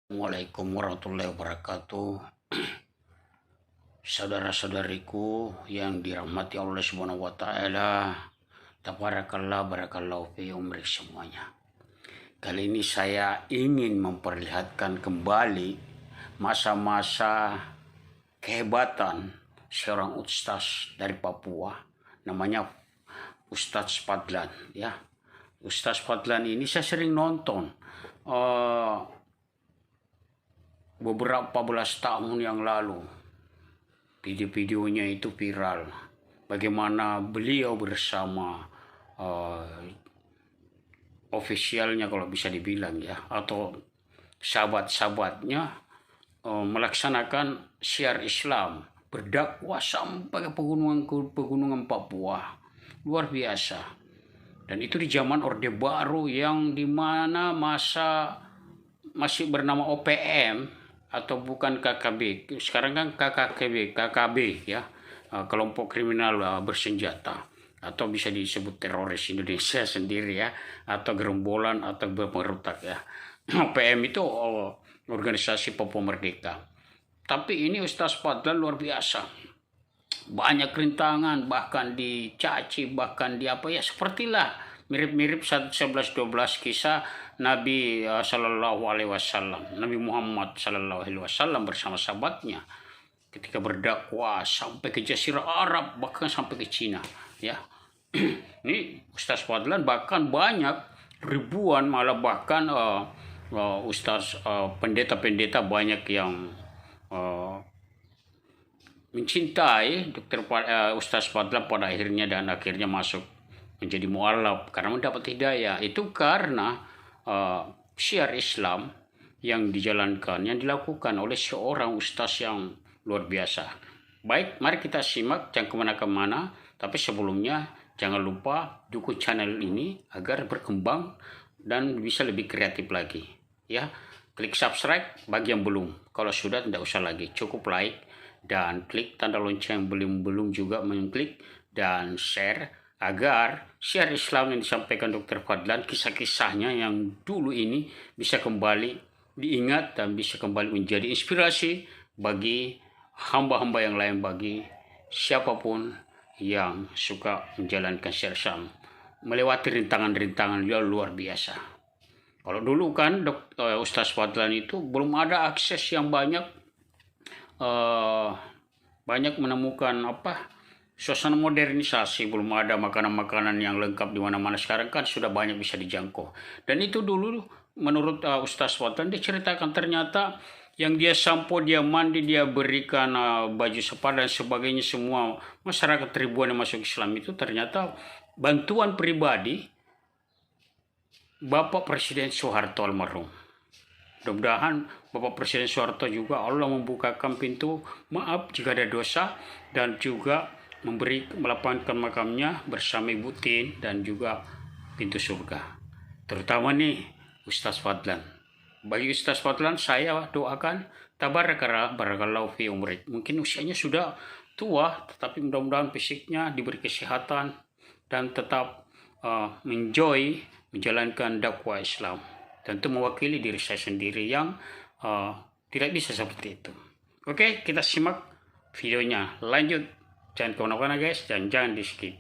Assalamualaikum warahmatullahi wabarakatuh. Saudara-saudariku yang dirahmati Allah Subhanahu wa taala. Tabarakallah, barakallahu fi umrik semuanya. Kali ini saya ingin memperlihatkan kembali masa-masa kehebatan seorang ustaz dari Papua, namanya Ustaz Fadlan ya. Ustaz Fadlan ini saya sering nonton beberapa belas tahun yang lalu. Video-videonya itu viral. Bagaimana beliau bersama ofisialnya kalau bisa dibilang ya, atau sahabat-sahabatnya melaksanakan syiar Islam, berdakwah sampai ke pegunungan Papua. Luar biasa. Dan itu di zaman Orde Baru yang dimana masa masih bernama OPM atau bukan KKB. Sekarang kan KKB ya, kelompok kriminal bersenjata, atau bisa disebut teroris Indonesia sendiri ya, atau gerombolan atau pemberontak ya. OPM itu organisasi Papua Merdeka. Tapi ini Ustaz Fadlan luar biasa. Banyak rintangan, bahkan dicaci, bahkan di apa ya, sepertilah mirip-mirip 11-12 kisah Nabi Sallallahu Alaihi Wasallam, Nabi Muhammad Sallallahu Alaihi Wasallam bersama sahabatnya ketika berdakwah sampai ke Jazirah Arab, bahkan sampai ke Cina ya. Ini Ustaz Fadlan bahkan banyak ribuan, malah bahkan Ustaz pendeta-pendeta banyak yang mencintai Ustaz Fadlan pada akhirnya, dan akhirnya masuk menjadi mu'alaf karena mendapat hidayah. Itu karena syiar Islam yang dijalankan, yang dilakukan oleh seorang ustaz yang luar biasa. Baik, mari kita simak, jangan kemana-kemana. Tapi sebelumnya jangan lupa dukung channel ini agar berkembang dan bisa lebih kreatif lagi ya. Klik subscribe bagi yang belum. Kalau sudah tidak usah lagi, cukup like dan klik tanda lonceng yang belum juga mengklik, dan share agar syiar Islam yang disampaikan Dr. Fadlan, kisah-kisahnya yang dulu ini bisa kembali diingat dan bisa kembali menjadi inspirasi bagi hamba-hamba yang lain, bagi siapapun yang suka menjalankan syiar Islam melewati rintangan-rintangan yang luar biasa. Kalau dulu kan Ustaz Fadlan itu belum ada akses yang banyak menemukan suasana modernisasi, belum ada makanan-makanan yang lengkap di mana-mana. Sekarang kan sudah banyak bisa dijangkau. Dan itu dulu menurut Ustaz Fadlan, dia ceritakan ternyata yang dia sampo, dia mandi, dia berikan baju sepat dan sebagainya, semua masyarakat ribuan yang masuk Islam itu ternyata bantuan pribadi Bapak Presiden Soeharto almarhum. Mudah-mudahan Bapak Presiden Soeharto juga Allah membukakan pintu maaf jika ada dosa, dan juga melapangkan makamnya bersama Ibu Tin, dan juga pintu surga. Terutama nih Ustaz Fadlan. Bagi Ustaz Fadlan saya doakan tabarakallah, barakallahu fi umrik. Mungkin usianya sudah tua, tetapi mudah-mudahan fisiknya diberi kesehatan dan tetap menjoy menjalankan dakwah Islam. Tentu mewakili diri saya sendiri yang tidak bisa seperti itu. Oke, kita simak videonya. Lanjut. Jangan kemana-mana guys, dan jangan di skip.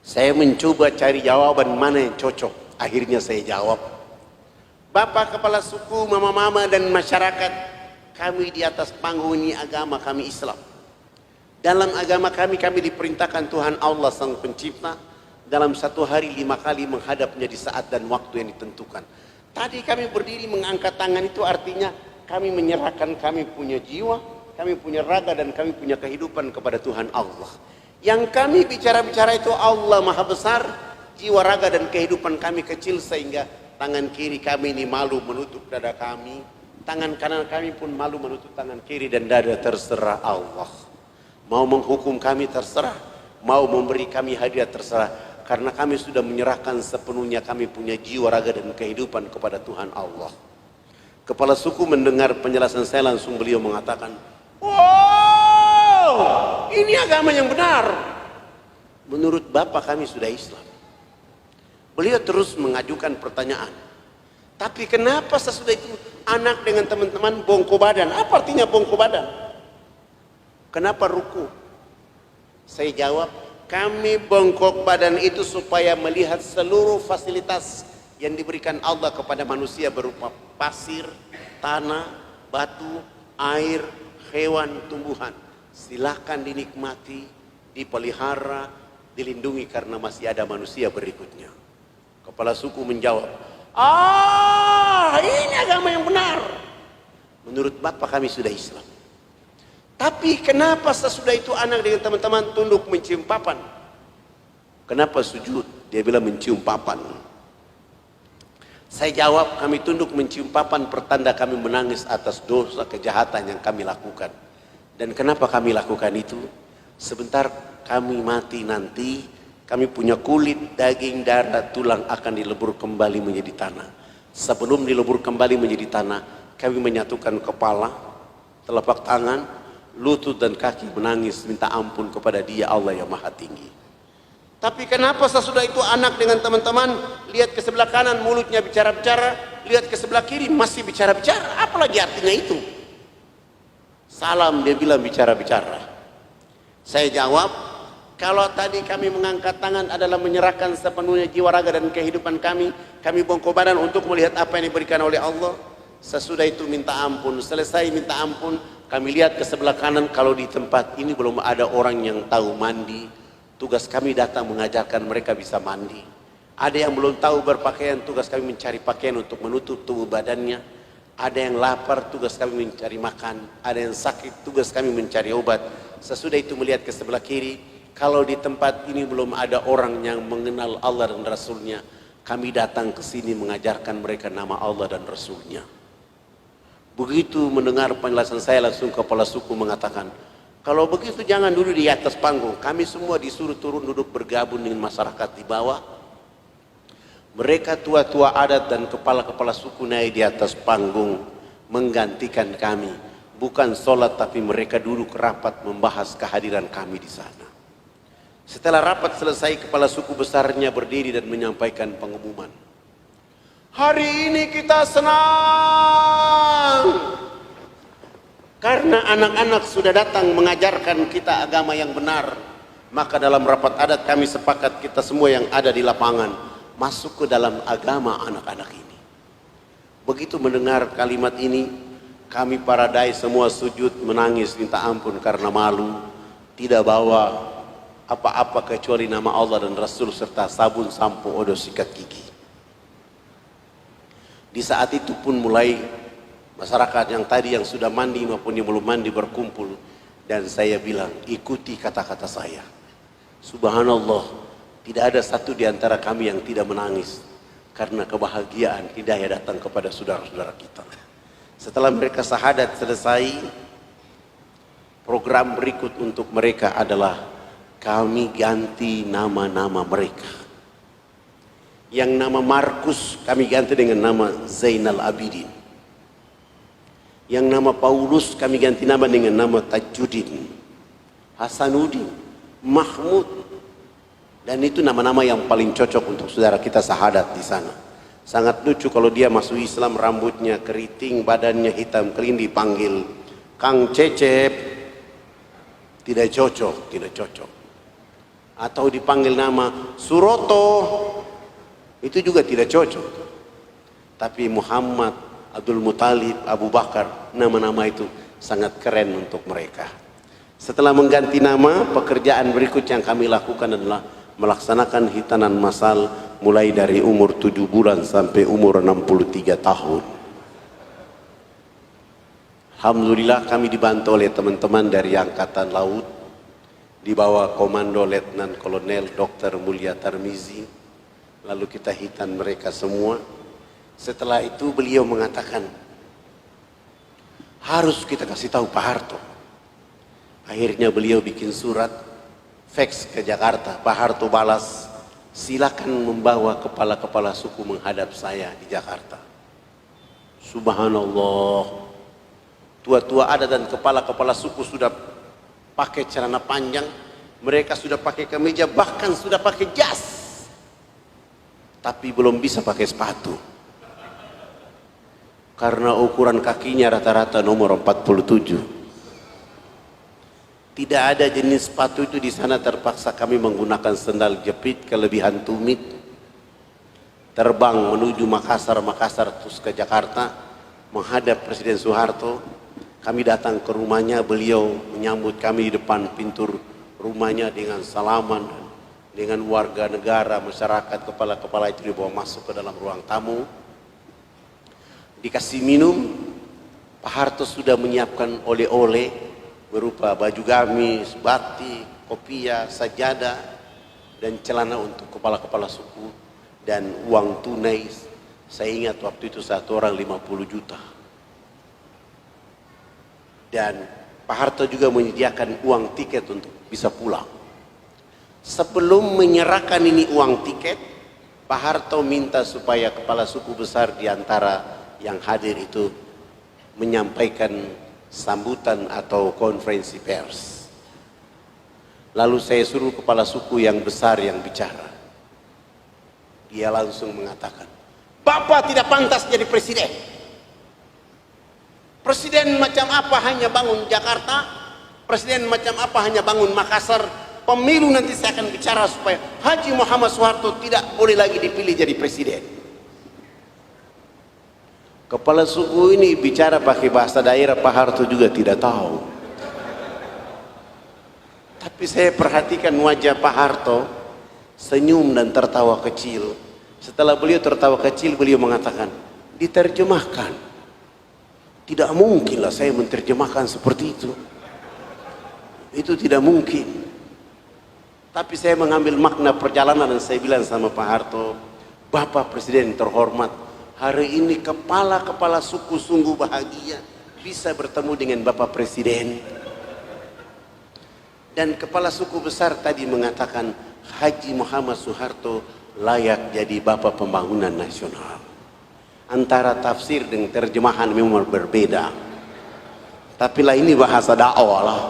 Saya mencoba cari jawaban mana yang cocok. Akhirnya saya jawab, Bapak Kepala Suku, Mama-mama dan masyarakat, kami di atas panggung ini agama kami Islam. Dalam agama kami diperintahkan Tuhan Allah Sang Pencipta dalam satu hari 5 kali menghadapnya di saat dan waktu yang ditentukan. Tadi kami berdiri mengangkat tangan, itu artinya kami menyerahkan kami punya jiwa, kami punya raga, dan kami punya kehidupan kepada Tuhan Allah. Yang kami bicara-bicara itu Allah Maha Besar, jiwa, raga, dan kehidupan kami kecil, sehingga tangan kiri kami ini malu menutup dada kami, tangan kanan kami pun malu menutup tangan kiri dan dada. Terserah Allah. Mau menghukum kami terserah, mau memberi kami hadiah terserah. karena kami sudah menyerahkan sepenuhnya kami punya jiwa, raga dan kehidupan kepada Tuhan Allah. Kepala suku mendengar penjelasan saya, langsung beliau mengatakan, wow, ini agama yang benar. Menurut Bapak kami sudah Islam. Beliau terus mengajukan pertanyaan, tapi kenapa sesudah itu anak dengan teman-teman bongko badan? Apa artinya bongko badan? Kenapa ruku? Saya jawab, kami bongkok badan itu supaya melihat seluruh fasilitas yang diberikan Allah kepada manusia berupa pasir, tanah, batu, air, hewan, tumbuhan. Silahkan dinikmati, dipelihara, dilindungi karena masih ada manusia berikutnya. Kepala suku menjawab, ini agama yang benar. Menurut Bapak kami sudah Islam. Tapi kenapa sesudah itu anak dengan teman-teman tunduk mencium papan? Kenapa sujud? Dia bilang mencium papan. Saya jawab, kami tunduk mencium papan pertanda kami menangis atas dosa kejahatan yang kami lakukan. Dan kenapa kami lakukan itu? Sebentar kami mati nanti, kami punya kulit, daging, darah, tulang akan dilebur kembali menjadi tanah. Sebelum dilebur kembali menjadi tanah, kami menyatukan kepala, telapak tangan, lutut dan kaki menangis minta ampun kepada Dia Allah yang Maha Tinggi. Tapi kenapa sesudah itu anak dengan teman-teman lihat ke sebelah kanan mulutnya bicara-bicara, lihat ke sebelah kiri masih bicara-bicara? Apalagi artinya itu? Salam, dia bilang bicara-bicara. Saya jawab, kalau tadi kami mengangkat tangan adalah menyerahkan sepenuhnya jiwa, raga dan kehidupan kami bongkok badan untuk melihat apa yang diberikan oleh Allah. Sesudah itu minta ampun, selesai minta ampun, kami lihat ke sebelah kanan, kalau di tempat ini belum ada orang yang tahu mandi, tugas kami datang mengajarkan mereka bisa mandi. Ada yang belum tahu berpakaian, tugas kami mencari pakaian untuk menutup tubuh badannya. Ada yang lapar, tugas kami mencari makan. Ada yang sakit, tugas kami mencari obat. Sesudah itu melihat ke sebelah kiri, kalau di tempat ini belum ada orang yang mengenal Allah dan Rasulnya, kami datang ke sini mengajarkan mereka nama Allah dan Rasulnya. Begitu mendengar penjelasan saya, langsung kepala suku mengatakan, kalau begitu jangan duduk di atas panggung, kami semua disuruh turun duduk bergabung dengan masyarakat di bawah. Mereka tua-tua adat dan kepala-kepala suku naik di atas panggung menggantikan kami. Bukan sholat, tapi mereka duduk rapat membahas kehadiran kami di sana. Setelah rapat selesai, kepala suku besarnya berdiri dan menyampaikan pengumuman. Hari ini kita senang karena anak-anak sudah datang mengajarkan kita agama yang benar. Maka dalam rapat adat kami sepakat kita semua yang ada di lapangan masuk ke dalam agama anak-anak ini. Begitu mendengar kalimat ini, kami para dai semua sujud menangis minta ampun karena malu, tidak bawa apa-apa kecuali nama Allah dan Rasul serta sabun, sampo, odo, sikat gigi. Di saat itu pun mulai masyarakat yang tadi yang sudah mandi maupun yang belum mandi berkumpul, dan saya bilang, ikuti kata-kata saya. Subhanallah, tidak ada satu di antara kami yang tidak menangis karena kebahagiaan hidayah datang kepada saudara-saudara kita. Setelah mereka syahadat selesai, program berikut untuk mereka adalah kami ganti nama-nama mereka. Yang nama Markus kami ganti dengan nama Zainal Abidin. Yang nama Paulus kami ganti nama dengan nama Tajuddin, Hasanuddin, Mahmud. Dan itu nama-nama yang paling cocok untuk saudara kita syahadat di sana. Sangat lucu kalau dia masuk Islam, rambutnya keriting, badannya hitam kering, dipanggil Kang Cecep. Tidak cocok, tidak cocok. Atau dipanggil nama Suroto, itu juga tidak cocok. Tapi Muhammad, Abdul Muthalib, Abu Bakar, nama-nama itu sangat keren untuk mereka. Setelah mengganti nama, pekerjaan berikut yang kami lakukan adalah melaksanakan hitanan massal mulai dari umur 7 bulan sampai umur 63 tahun. Alhamdulillah kami dibantu oleh teman-teman dari Angkatan Laut di bawah Komando Letnan Kolonel Dr. Mulia Tarmizi. Lalu kita hitan mereka semua. Setelah itu beliau mengatakan, harus kita kasih tahu Pak Harto. Akhirnya beliau bikin surat, fax ke Jakarta. Pak Harto balas, silakan membawa kepala-kepala suku menghadap saya di Jakarta. Subhanallah, tua-tua adat dan kepala-kepala suku sudah pakai celana panjang, mereka sudah pakai kemeja, bahkan sudah pakai jas, tapi belum bisa pakai sepatu karena ukuran kakinya rata-rata nomor 47. Tidak ada jenis sepatu itu di sana, terpaksa kami menggunakan sendal jepit kelebihan tumit, terbang menuju Makassar terus ke Jakarta menghadap Presiden Soeharto. Kami datang ke rumahnya, beliau menyambut kami di depan pintu rumahnya dengan salaman, dengan warga negara, masyarakat, kepala-kepala itu dibawa masuk ke dalam ruang tamu, dikasih minum. Pak Harto sudah menyiapkan oleh-oleh berupa baju gamis, batik, kopiah, sajadah, dan celana untuk kepala-kepala suku, dan uang tunai. Saya ingat waktu itu satu orang 50 juta. Dan Pak Harto juga menyediakan uang tiket untuk bisa pulang. Sebelum menyerahkan ini uang tiket, Pak Harto minta supaya kepala suku besar di antara yang hadir itu menyampaikan sambutan atau konferensi pers. Lalu saya suruh kepala suku yang besar yang bicara. Dia langsung mengatakan, Bapak tidak pantas jadi presiden. Presiden macam apa hanya bangun Jakarta, presiden macam apa hanya bangun Makassar. Pemilu nanti saya akan bicara supaya Haji Muhammad Soeharto tidak boleh lagi dipilih jadi presiden. Kepala suku ini bicara pakai bahasa daerah, Pak Harto juga tidak tahu. Tapi saya perhatikan wajah Pak Harto, senyum dan tertawa kecil. Setelah beliau tertawa kecil, beliau mengatakan, diterjemahkan. Tidak mungkinlah saya menerjemahkan seperti itu. Itu tidak mungkin. Tapi saya mengambil makna perjalanan dan saya bilang sama Pak Harto, Bapak Presiden terhormat, hari ini kepala-kepala suku sungguh bahagia bisa bertemu dengan Bapak Presiden. Dan kepala suku besar tadi mengatakan Haji Muhammad Soeharto layak jadi Bapak Pembangunan Nasional. Antara tafsir dan terjemahan memang berbeda. Tapi lah ini bahasa dakwah lah.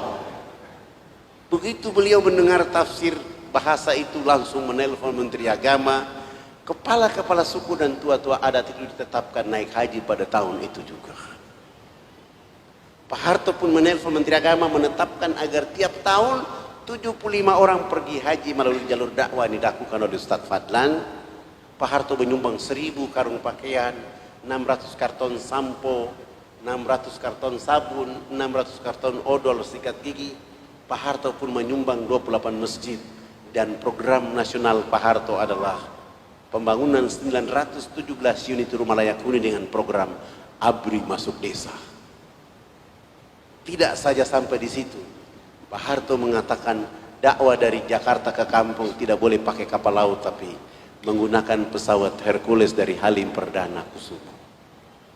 Begitu beliau mendengar tafsir bahasa itu langsung menelpon Menteri Agama. Kepala-kepala suku dan tua-tua adat itu ditetapkan naik haji pada tahun itu juga. Pak Harto pun menelpon Menteri Agama menetapkan agar tiap tahun 75 orang pergi haji melalui jalur dakwah yang dilakukan oleh Ustadz Fadlan. Pak Harto menyumbang 1000 karung pakaian, 600 karton sampo, 600 karton sabun, 600 karton odol sikat gigi. Pak Harto pun menyumbang 28 masjid, dan program nasional Pak Harto adalah pembangunan 917 unit rumah layak huni dengan program ABRI masuk desa. Tidak saja sampai di situ, Pak Harto mengatakan dakwah dari Jakarta ke kampung tidak boleh pakai kapal laut, tapi menggunakan pesawat Hercules dari Halim Perdana Kusuma.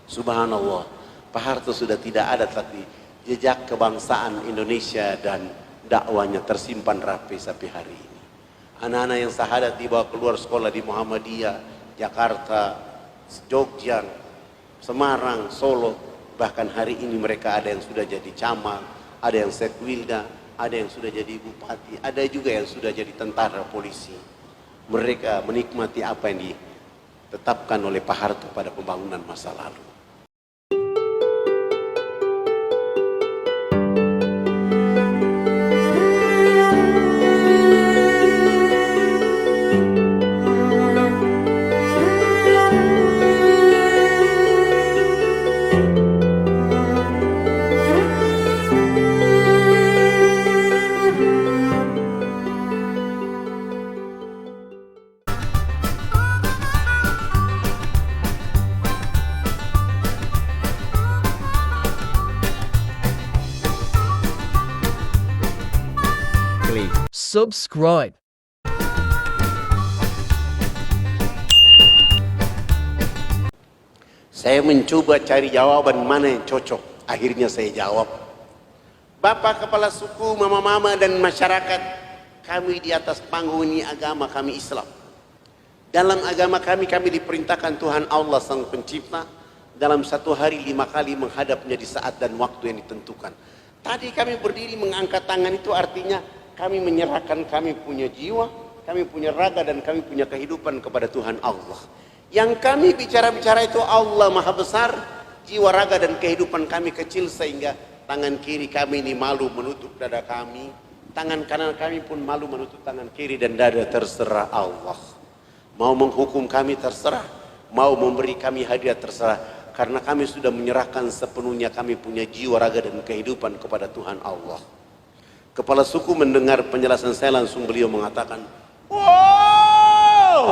Subhanallah, Pak Harto sudah tidak ada, tapi jejak kebangsaan Indonesia dan dakwanya tersimpan rapi sampai hari ini. Anak-anak yang syahadat dibawa keluar sekolah di Muhammadiyah, Jakarta, Jogja, Semarang, Solo. Bahkan hari ini mereka ada yang sudah jadi camat, ada yang sekwilda, ada yang sudah jadi bupati, ada juga yang sudah jadi tentara polisi. Mereka menikmati apa yang ditetapkan oleh Pak Harto pada pembangunan masa lalu. Subscribe. Saya mencoba cari jawaban mana yang cocok. Akhirnya saya jawab, Bapak Kepala Suku, Mama-mama dan masyarakat, kami di atas panggung ini agama kami Islam. Dalam agama kami diperintahkan Tuhan Allah Sang Pencipta dalam satu hari 5 kali menghadapnya di saat dan waktu yang ditentukan. Tadi kami berdiri mengangkat tangan itu artinya kami menyerahkan kami punya jiwa, kami punya raga, dan kami punya kehidupan kepada Tuhan Allah. Yang kami bicara-bicara itu Allah Maha Besar, jiwa, raga, dan kehidupan kami kecil sehingga tangan kiri kami ini malu menutup dada kami, tangan kanan kami pun malu menutup tangan kiri dan dada, terserah Allah. Mau menghukum kami terserah, mau memberi kami hadiah terserah, karena kami sudah menyerahkan sepenuhnya kami punya jiwa, raga, dan kehidupan kepada Tuhan Allah. Kepala suku mendengar penjelasan saya, langsung beliau mengatakan, wow,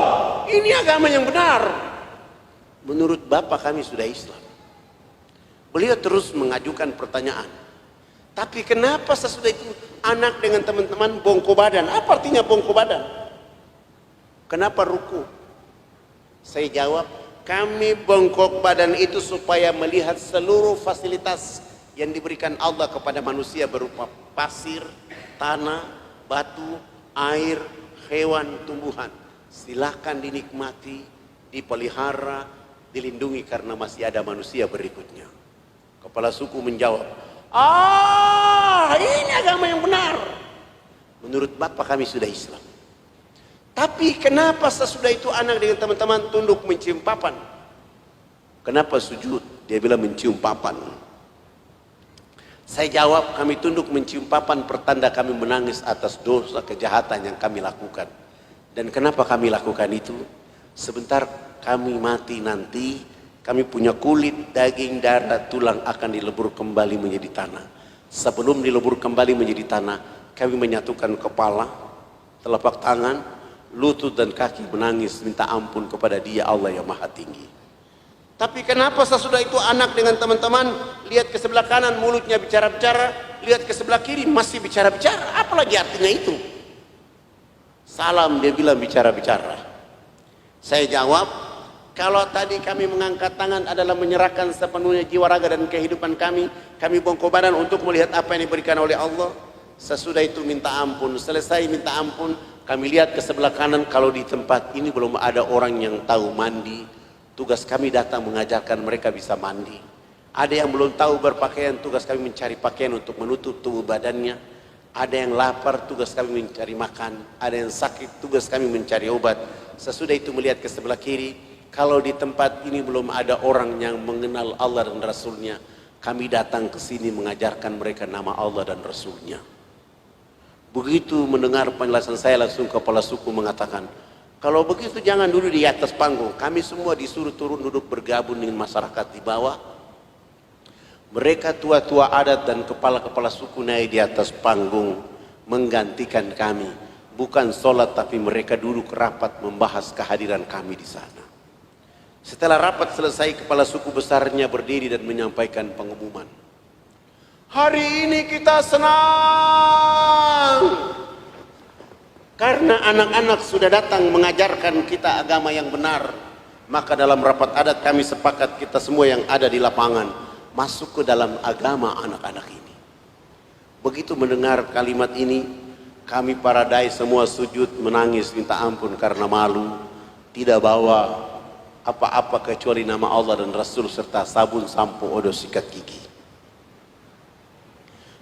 ini agama yang benar. Menurut Bapak kami sudah Islam. Beliau terus mengajukan pertanyaan, tapi kenapa sesudah itu anak dengan teman-teman bongko badan? Apa artinya bongko badan? Kenapa ruku? Saya jawab, kami bongkok badan itu supaya melihat seluruh fasilitas yang diberikan Allah kepada manusia berupa pasir, tanah, batu, air, hewan, tumbuhan. Silahkan dinikmati, dipelihara, dilindungi karena masih ada manusia berikutnya. Kepala suku menjawab, ini agama yang benar. Menurut Bapak kami sudah Islam. Tapi kenapa sesudah itu anak dengan teman-teman tunduk mencium papan? Kenapa sujud? Dia bilang mencium papan. Saya jawab, kami tunduk mencium papan pertanda kami menangis atas dosa kejahatan yang kami lakukan. Dan kenapa kami lakukan itu? Sebentar kami mati nanti, kami punya kulit, daging, darah, tulang akan dilebur kembali menjadi tanah. Sebelum dilebur kembali menjadi tanah, kami menyatukan kepala, telapak tangan, lutut, dan kaki, menangis minta ampun kepada Dia Allah yang Maha Tinggi. Tapi kenapa sesudah itu anak dengan teman-teman lihat ke sebelah kanan mulutnya bicara-bicara, lihat ke sebelah kiri masih bicara-bicara? Apalagi artinya itu? Salam, dia bilang bicara-bicara. Saya jawab, kalau tadi kami mengangkat tangan adalah menyerahkan sepenuhnya jiwa, raga, dan kehidupan kami bongkok badan untuk melihat apa yang diberikan oleh Allah. Sesudah itu minta ampun, selesai minta ampun, kami lihat ke sebelah kanan, kalau di tempat ini belum ada orang yang tahu mandi, tugas kami datang mengajarkan mereka bisa mandi. Ada yang belum tahu berpakaian, tugas kami mencari pakaian untuk menutup tubuh badannya. Ada yang lapar, tugas kami mencari makan. Ada yang sakit, tugas kami mencari obat. Sesudah itu melihat ke sebelah kiri, kalau di tempat ini belum ada orang yang mengenal Allah dan Rasulnya, kami datang ke sini mengajarkan mereka nama Allah dan Rasulnya. Begitu mendengar penjelasan saya, langsung kepala suku mengatakan, kalau begitu jangan dulu di atas panggung. Kami semua disuruh turun duduk bergabung dengan masyarakat di bawah. Mereka tua-tua adat dan kepala-kepala suku naik di atas panggung menggantikan kami. Bukan sholat, tapi mereka duduk rapat membahas kehadiran kami di sana. Setelah rapat selesai, kepala suku besarnya berdiri dan menyampaikan pengumuman. Hari ini kita senang karena anak-anak sudah datang mengajarkan kita agama yang benar. Maka dalam rapat adat kami sepakat kita semua yang ada di lapangan masuk ke dalam agama anak-anak ini. Begitu mendengar kalimat ini, kami para dai semua sujud menangis minta ampun karena malu, tidak bawa apa-apa kecuali nama Allah dan Rasul serta sabun, sampo, odo, sikat gigi.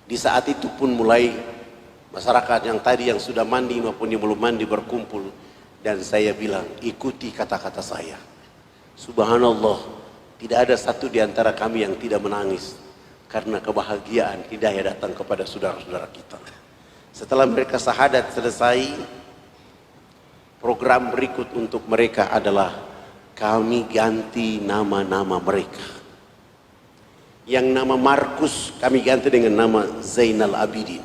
Di saat itu pun mulai masyarakat yang tadi yang sudah mandi maupun yang belum mandi berkumpul, dan saya bilang, ikuti kata-kata saya. Subhanallah, tidak ada satu di antara kami yang tidak menangis karena kebahagiaan hidayah datang kepada saudara-saudara kita. Setelah mereka syahadat selesai, program berikut untuk mereka adalah kami ganti nama-nama mereka. Yang nama Markus kami ganti dengan nama Zainal Abidin.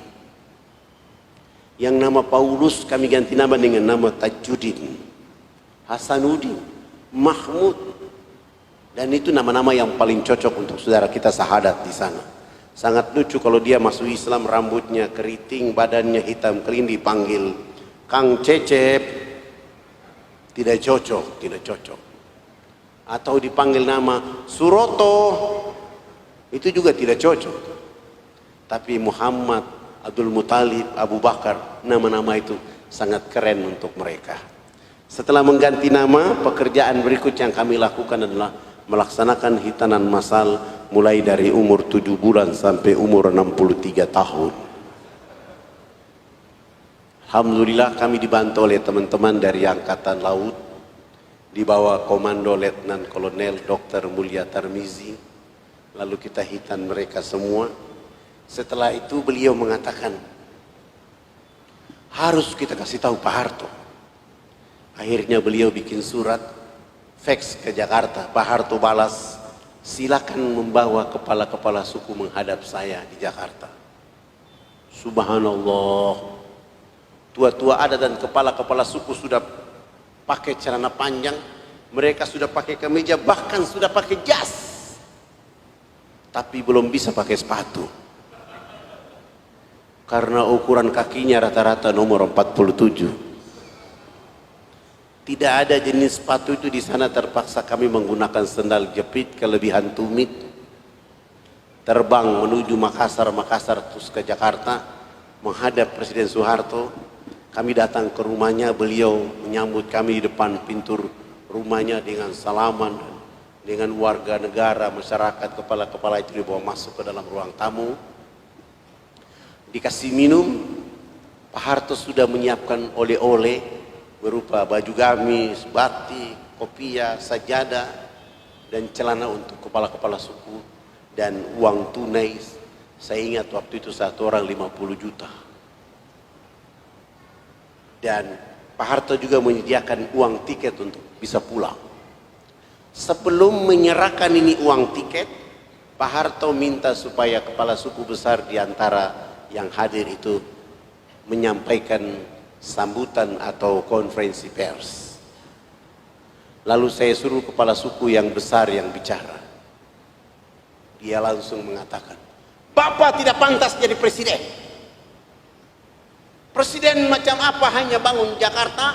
Yang nama Paulus kami ganti nama dengan nama Tajuddin, Hasanuddin, Mahmud. Dan itu nama-nama yang paling cocok untuk saudara kita syahadat di sana. Sangat lucu kalau dia masuk Islam, rambutnya keriting, badannya hitam kelindi, dipanggil Kang Cecep, tidak cocok, tidak cocok. Atau dipanggil nama Suroto, itu juga tidak cocok. Tapi Muhammad, Abdul Muthalib, Abu Bakar, nama-nama itu sangat keren untuk mereka. Setelah mengganti nama, pekerjaan berikut yang kami lakukan adalah melaksanakan hitanan massal mulai dari umur 7 bulan sampai umur 63 tahun. Alhamdulillah kami dibantu oleh teman-teman dari Angkatan Laut di bawah Komando Letnan Kolonel Dr. Mulya Tarmizi. Lalu kita hitan mereka semua. Setelah itu beliau mengatakan, harus kita kasih tahu Pak Harto. Akhirnya beliau bikin surat, fax ke Jakarta. Pak Harto balas, silakan membawa kepala-kepala suku menghadap saya di Jakarta. Subhanallah. Tua-tua adat dan kepala-kepala suku sudah pakai celana panjang, mereka sudah pakai kemeja, bahkan sudah pakai jas. Tapi belum bisa pakai sepatu. Karena ukuran kakinya rata-rata nomor 47. Tidak ada jenis sepatu itu di sana, terpaksa kami menggunakan sendal jepit kelebihan tumit. Terbang menuju Makassar terus ke Jakarta menghadap Presiden Soeharto. Kami datang ke rumahnya, beliau menyambut kami di depan pintu rumahnya dengan salaman, dengan warga negara, masyarakat, kepala-kepala itu dibawa masuk ke dalam ruang tamu. Dikasih minum, Pak Harto sudah menyiapkan oleh-oleh berupa baju gamis, batik, kopiah, sajadah, dan celana untuk kepala-kepala suku, dan uang tunai. Saya ingat waktu itu satu orang 50 juta. Dan Pak Harto juga menyediakan uang tiket untuk bisa pulang. Sebelum menyerahkan ini uang tiket, Pak Harto minta supaya kepala suku besar di antara yang hadir itu menyampaikan sambutan atau konferensi pers. Lalu saya suruh kepala suku yang besar yang bicara. Dia langsung mengatakan, Bapak tidak pantas jadi presiden. Presiden macam apa hanya bangun Jakarta,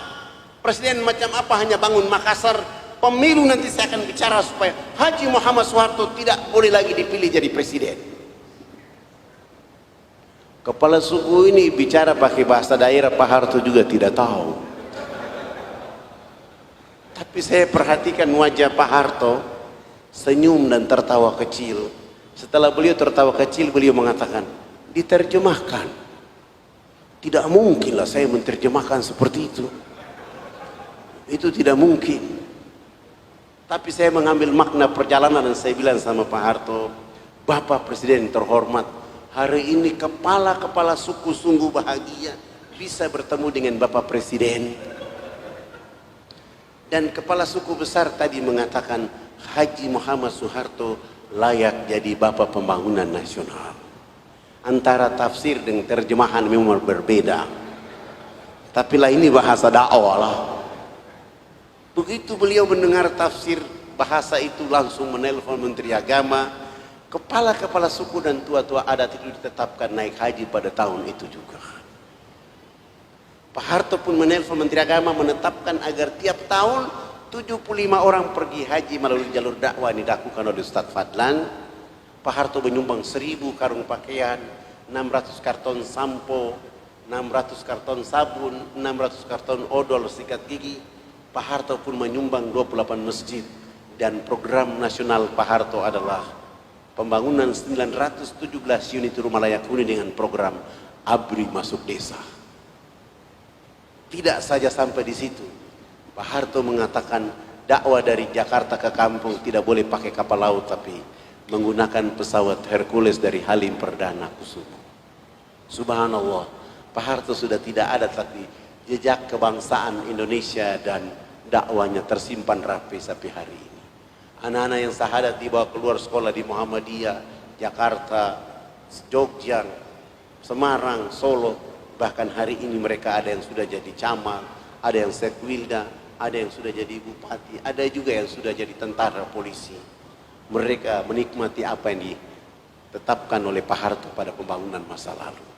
presiden macam apa hanya bangun Makassar. Pemilu nanti saya akan bicara supaya Haji Muhammad Soeharto tidak boleh lagi dipilih jadi presiden. Kepala suku ini bicara pakai bahasa daerah, Pak Harto juga tidak tahu. Tapi saya perhatikan wajah Pak Harto, senyum dan tertawa kecil. Setelah beliau tertawa kecil, beliau mengatakan, diterjemahkan. Tidak mungkinlah saya menerjemahkan seperti itu. Itu tidak mungkin. Tapi saya mengambil makna perjalanan dan saya bilang sama Pak Harto, Bapak Presiden terhormat, hari ini kepala-kepala suku sungguh bahagia bisa bertemu dengan Bapak Presiden. Dan kepala suku besar tadi mengatakan Haji Muhammad Soeharto layak jadi Bapak Pembangunan Nasional. Antara tafsir dan terjemahan memang berbeda. Tapi lah ini bahasa dakwah lah. Begitu beliau mendengar tafsir bahasa itu langsung menelpon Menteri Agama. Kepala-kepala suku dan tua-tua adat itu ditetapkan naik haji pada tahun itu juga. Pak Harto pun menelpon Menteri Agama menetapkan agar tiap tahun 75 orang pergi haji melalui jalur dakwah yang dilakukan oleh Ustadz Fadlan. Pak Harto menyumbang 1000 karung pakaian, 600 karton sampo, 600 karton sabun, 600 karton odol sikat gigi. Pak Harto pun menyumbang 28 masjid. Dan program nasional Pak Harto adalah pembangunan 917 unit rumah layak huni dengan program ABRI masuk desa. Tidak saja sampai di situ, Pak Harto mengatakan dakwah dari Jakarta ke kampung tidak boleh pakai kapal laut, tapi menggunakan pesawat Hercules dari Halim Perdana Kusuma. Subhanallah, Pak Harto sudah tidak ada, tapi jejak kebangsaan Indonesia dan dakwanya tersimpan rapi sampai hari ini. Anak-anak yang sahadat dibawa keluar sekolah di Muhammadiyah, Jakarta, Jogja, Semarang, Solo. Bahkan hari ini mereka ada yang sudah jadi camat, ada yang sekwilda, ada yang sudah jadi bupati, ada juga yang sudah jadi tentara polisi. Mereka menikmati apa yang ditetapkan oleh Pak Harto pada pembangunan masa lalu.